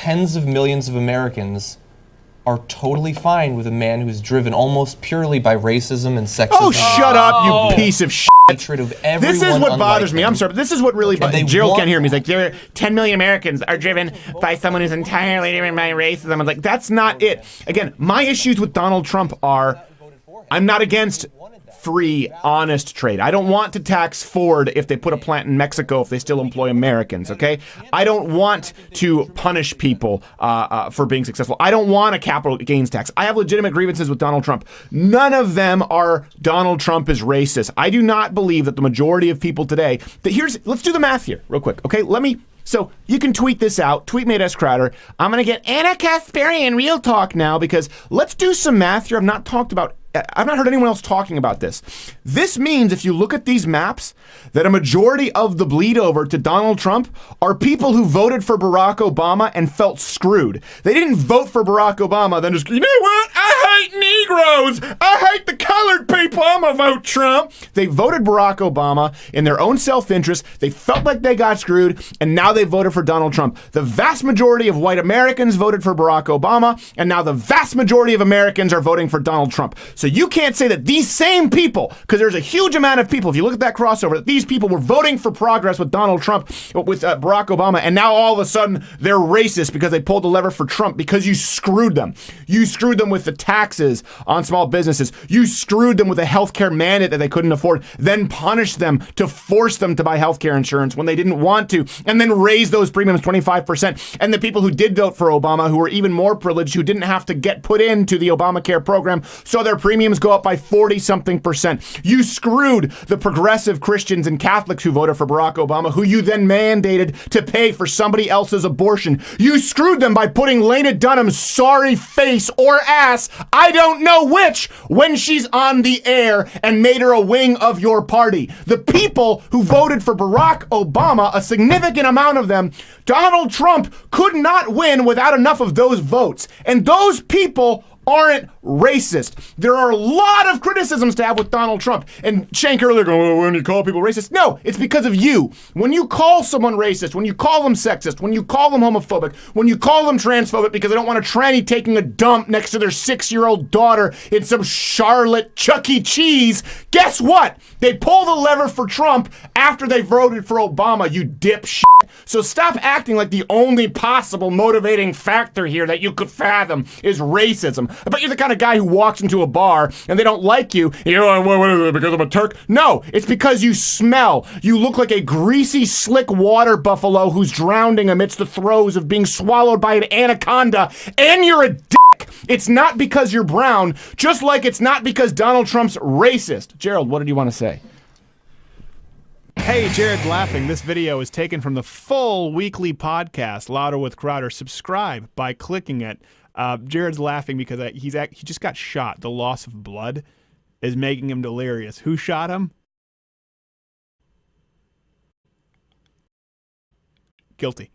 tens of millions of Americans are totally fine with a man who is driven almost purely by racism and sexism. Oh, shut up, you piece of shit. Hatred of everyone. This is what bothers me. him. I'm sorry, but this is what really bothers me. Gerald can't hear me. He's like, there are 10 million Americans are driven by someone who's entirely driven by racism. I'm like, that's not it. Again, my issues with Donald Trump are, I'm not against free, honest trade. I don't want to tax Ford if they put a plant in Mexico if they still employ Americans, okay? I don't want to punish people for being successful. I don't want a capital gains tax. I have legitimate grievances with Donald Trump. None of them are Donald Trump is racist. I do not believe that the majority of people today, let's do the math here real quick, okay? So you can tweet this out. Tweet me at S. Crowder. I'm going to get Anna Kasparian Real Talk now because let's do some math here. I've not heard anyone else talking about this. This means if you look at these maps that a majority of the bleed over to Donald Trump are people who voted for Barack Obama and felt screwed. They didn't vote for Barack Obama, then just, you know what? I hate Negroes. I hate the colored people. I'm going to vote Trump. They voted Barack Obama in their own self-interest. They felt like they got screwed, and now they voted for Donald Trump. The vast majority of white Americans voted for Barack Obama, and now the vast majority of Americans are voting for Donald Trump. So you can't say that these same people, because there's a huge amount of people, if you look at that crossover, that these people were voting for progress with Donald Trump, with Barack Obama, and now all of a sudden they're racist because they pulled the lever for Trump because you screwed them. You screwed them with the taxes on small businesses. You screwed them with a healthcare mandate that they couldn't afford, then punished them to force them to buy healthcare insurance when they didn't want to, and then raise those premiums 25%. And the people who did vote for Obama, who were even more privileged, who didn't have to get put into the Obamacare program, so their premiums go up by 40-something%. You screwed the progressive Christians and Catholics who voted for Barack Obama, who you then mandated to pay for somebody else's abortion. You screwed them by putting Lena Dunham's sorry face or ass, I don't know which, when she's on the air and made her a wing of your party. The people who voted for Barack Obama, a significant amount of them, Donald Trump could not win without enough of those votes. And those people aren't racist. There are a lot of criticisms to have with Donald Trump. And Shank earlier going, well, when you call people racist? No, it's because of you. When you call someone racist, when you call them sexist, when you call them homophobic, when you call them transphobic because they don't want a tranny taking a dump next to their 6-year-old daughter in some Charlotte Chuck E. Cheese, guess what? They pull the lever for Trump after they voted for Obama, you dipshit. So stop acting like the only possible motivating factor here that you could fathom is racism. I bet you're the kind of guy who walks into a bar and they don't like you. You know, what is it, because I'm a Turk? No, it's because you smell. You look like a greasy, slick water buffalo who's drowning amidst the throes of being swallowed by an anaconda, and you're a dick. It's not because you're brown, just like it's not because Donald Trump's racist. Gerald, what did you want to say? Hey, Jared's laughing. This video is taken from the full weekly podcast, Louder with Crowder. Subscribe by clicking it. Jared's laughing because he just got shot. The loss of blood is making him delirious. Who shot him? Guilty.